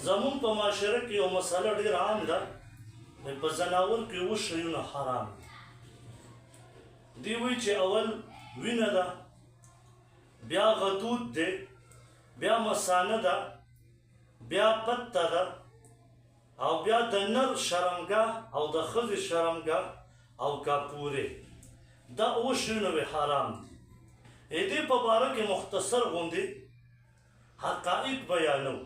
زمون په معاشره کې یو مسله ډېر عام ده په ځناور کې اووه شیونه حرام دي وایي چې اول وینه ده بیا غدود دی بیا مثانه ده بیا پته ده او بیا د نر شرمګاه او د ښځې شرمګاه او کاپورې دا اووه شیونه وې حرام دي دې په باره کې مختصر غوندې حقایق بیانو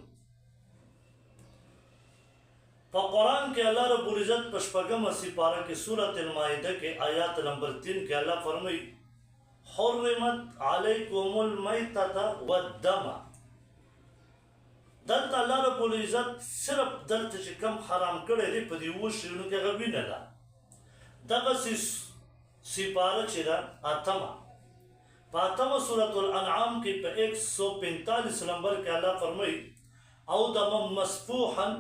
په قرآن کې الله رب العزت په شپږمه سپاره کې سورة المائده کې آیات نمبر 3 کې الله فرمایي حرمت علیکم المیتة والدم دلته الله رب العزت صرف دلته چې کوم حرام کړی دی په دې اووه شیونو کې هغه وینه ده دغسې سپاره چې ده اتمه په اتمه سورة الانعام کې په 145 نمبر کې الله فرمایي او دما مسفوحا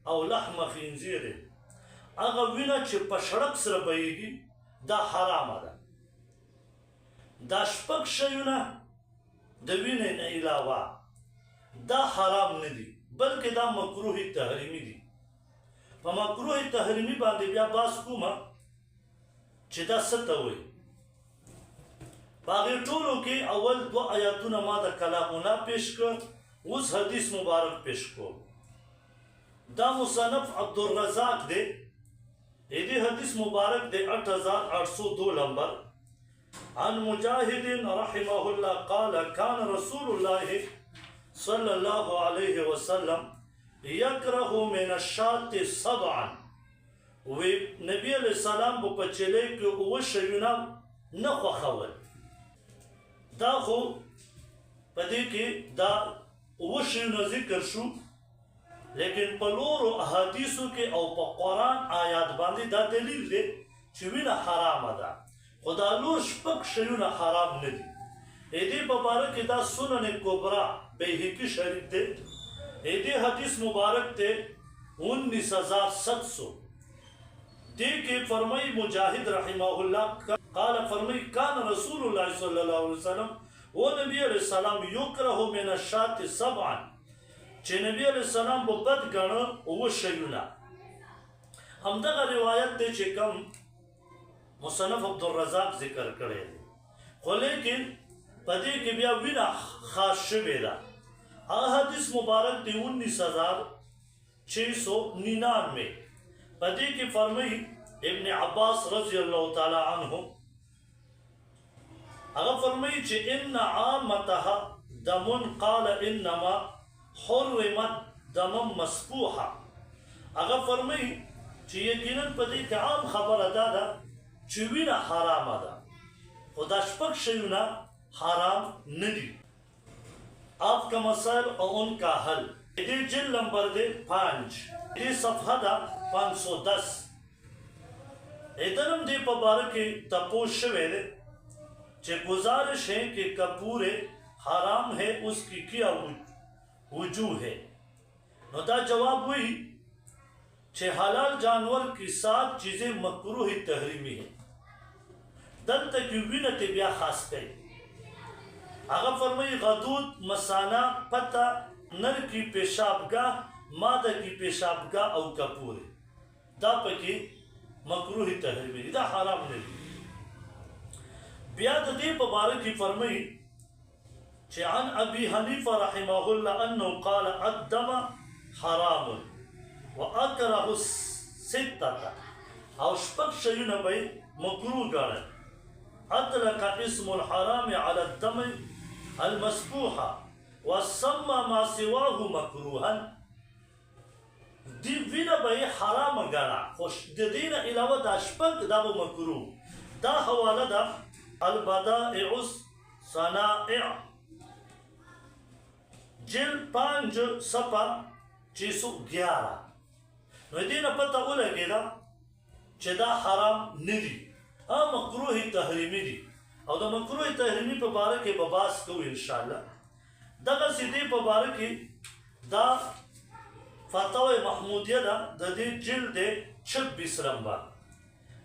او لحم خنزیر هغه وینه چې په شړک سره بهیږي دا حرامه ده دا شپږ شیونه د وینې نه علاوه دا حرام نه دي بلکې دا مکروه تحریمي دي په مکروه تحریمي باندې بیا بحث کومه چې دا څه ته وایي په هغې ټولو کې اول دوه آیاتونه ما د کلام الله پیش کړ اوس حدیث مبارک پیش کوم دا مصنف عبدالرزاق دے ایدی حدیث مبارک دے 8802 نمبر عن مجاہد رحمہ اللہ قال کان رسول اللہ صلی اللہ علیہ وسلم یکرہ من الشات سبعا وی نبی علیہ السلام با پچلے کہ اوہ شیونا نخوا خول دا خو پدی کی دا اوہ شیونا ذکر شو لیکن په نورو احادیثو کې او په قرآن آیات باندې دا دلیل دی چې وینه حرامه ده خو دا نور شپږ شیونه حرام نه دي دې په باره کې دا سنن کبرا بیهقي شریف دی دې حدیث مبارک دی 19700 دې کې فرمایي مجاهد رحمه الله قال فرمایي کان رسول الله صلی الله علیه وسلم و نبی علیہ السلام یکره من الشات سبعا چې نبی علیہ السلام په بد ګڼه اووه شیونه همدغه روایت دی چې کوم مصنف عبدالرزاق ذکر کړی دی خو لیکن په دې کې بیا وینه خاص شوې ده هغه حدیث مبارک دی 19699 په دې کې فرمایي ابن عباس رضی الله تعالی عنه هغه فرمایي چې ان عامتها دم قال انما حرمت دم مسفوحا هغه فرمایي چې یقینا په دې کې عام خبره ده چې وینه حرامه ده خو دا شپږ شیونه حرام نه دي آپ کا مسائل اور ان کا حل دې جلد نمبر دی 5 دې صفحه ده 510 ادنم دې په باره کې تپوس شوی دی چې گزارش ہے کہ کپورے حرام ہے اس کی کیا وجوہ ہے نو دا جواب ہوئی چھے حلال جانور کی 7 چیزیں مکروہ تحریمی ہیں دلتا کی وینت بیا خاص کئی آغا فرمائی غدود مسانہ پتہ نر کی پیشابگاہ مادہ کی پیشابگاہ او کپورے دا پکی مکروہ تحریمی دا حرام نہیں بیا دا دی پبارکی فرمائی عن ابي حنيفه رحمه الله انه قال الدم حرام واكره الستة او شپږ شیونه به مکروه ګڼل اطلق اسم الحرام على الدم المسفوح وسمى ما سواه مکروها دی وینه به حرام ګڼه خو د دې نه علاوه دا شپږ دا به مکروه دا حواله ده البدائع الصنائع جلد 5 صفحه 611 نو دې نه پته ولګېده چې دا حرام نه دي مکروه تحریمي دي او د مکروه تحریمي په باره کې به بحث کوو انشاءالله دغسې دې په باره کې دا فتاوی محمودیه ده د دې جلد دی 26 نمبر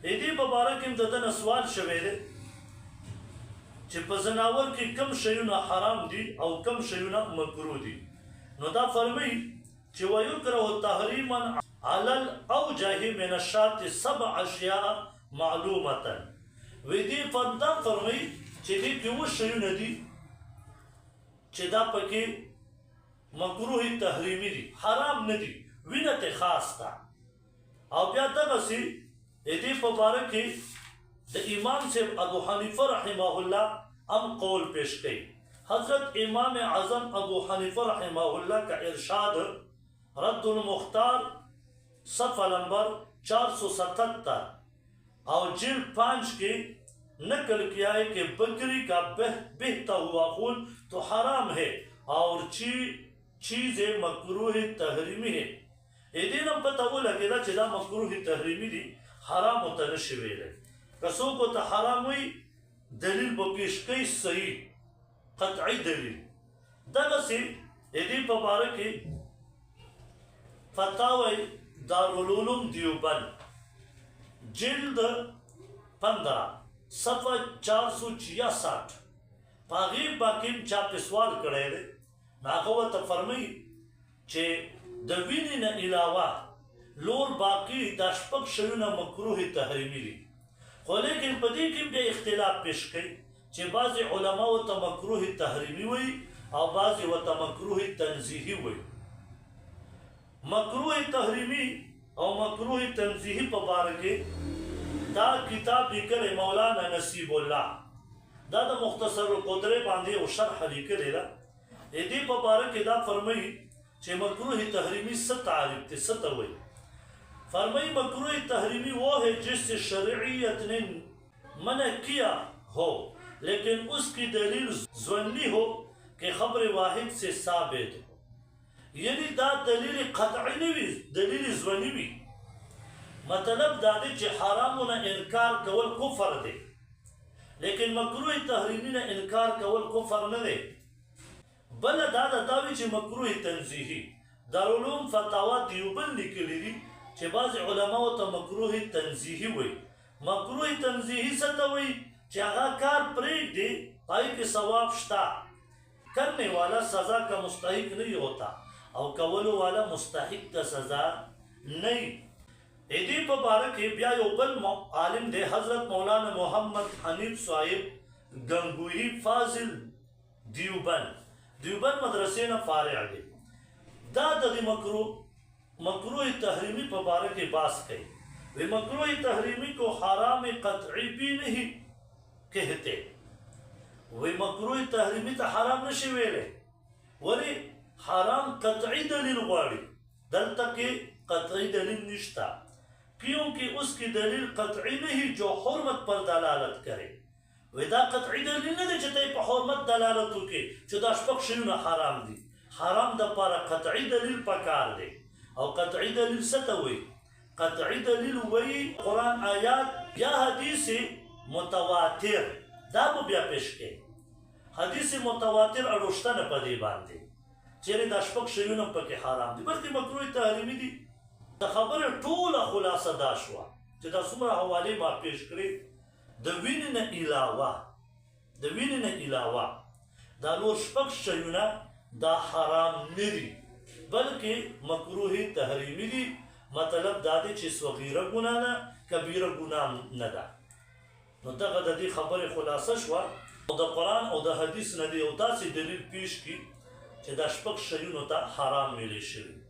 دې په باره کې د ده نه سوال شوی دی چې په ځناور کې کم شیونه حرام دي او کم شیونه مکروه دي نو دا فرمایي چې ويكره تحریما على الاوجه من الشات 7 اشیاء معلومه ودي فدا فرمي چې دې کې و شیونه دي چې دا پکې مکروه تحریمی دي حرام نه دي وینه ته خاص تا او بیا دغه سي دې په باره کې د امام صاحب ابو حنیفه رحمه الله ام قول پیش کړي حضرت امام اعظم ابو حنیفه رحمه الله کا ارشاد رد المختار صفحہ نمبر 477 اور جلد 5 کے نقل کیا ہے کہ بکری کا بہتا ہوا خون تو حرام ہے اور چیزیں مکروہ تحریمی ہے ایدین ہم پتہ وہ لگے دا چیزا مکروہ تحریمی دی حرام و تنشوے لے کسوں کو تا حرام ہوئی دلیل بپیش کئی صحیح قطعی دلیل دغه سي ایدین پبارکی فتاوی دارالعلوم دیوبند جلد 15 صفحہ 466 پاغیب باقیم چاپ سوال کرے دے ناغوت فرمائی چے دوینی نا علاوہ لور باقی داشپک شیونا مکروح تحریمی دی خو لیکن پدی کم بے اختلاف پیش کئی چے بعض علماء تا مکروح تحریمی ہوئی او بعض و تا مکروح تنزیحی ہوئی مکروح تحریمی او مکروح تنزیحی پبارکے دا کتاب لیکل مولانا نصیب اللہ دا مختصر القدرے باندھے و شرح لیکل ہے ایدی پبارک دا فرمائی چھے مکروح تحریمی ست تعریف تے ست ہوئی فرمائی مکروح تحریمی وہ ہے جس سے شرعیت نے منع کیا ہو لیکن اس کی دلیل ظنی ہو کہ خبر واحد سے ثابت ہو یعنی دا دلیل قطعی نہیں دلیل ظنی بھی مطلب دا دے چھ حرامونا انکار کول کفر دے لیکن مکروح تحریمی نا انکار کول کفر نہ دے بل دا داوی چھ مکروح تنزیحی دارالعلوم فتاوی دیوبند لکلی دی چھ بعض علماء تا مکروح تنزیحی ہوئی مکروح تنزیحی ستا ہوئی چھ آغا کار پریک دے پائی کے ثواب شتا کرنے والا سزا کا مستحق نہیں ہوتا او کولو والا مستحق کا سزا نہیں ایدی پا بارک بیا یو بل عالم دے حضرت مولانا محمد حنیف صاحب گنگوئی فاضل دیوبند مدرسے نا فارع دے دا دی مکروح تحریمی پا بارک باس کئی وی مکروح تحریمی کو حرام قطعی بھی نہیں کہتے وی مکروح تحریمی تا حرام نشی ویلے ولی حرام قطعی دلیل غاڑی دلتا کہ قطعی دلیل نشتا کیونکہ اس کی دلیل قطعی نہیں جو حرمت پر دلالت کرے ودا قطعی دلیل نہ دے چتے پا حرمت دلالت ہو کے چدا شپک شیونا حرام دی حرام دا پارا قطعی دلیل پکار دے او قطعی دلیل ستا ہوئی قطعی دلیل ہوئی قرآن آیات یا حدیث متواتر دابو بیا پیش کے حدیث متواتر اڑوشتا نا پدی باندے چیرے دا شپک شیونا پاک حرام دی بلکہ مکروح تحریمی دی دا خبر طولا خلاصہ دا شوا چی دا سمرہ حوالی ما پیش کرے دا ویننا علاوہ دا لور شپک شیونا دا حرام ندی بلکہ مکروح تحریمی دی مطلب دا دے چی صغیرہ گنانا کبیرہ گناہ ندا نو دا دا دی خبر خلاصہ شوا دا قرآن او دا حدیث ندی او دا سی دلیل پیش کی چی دا شپک شیونو تا حرام ملی شوی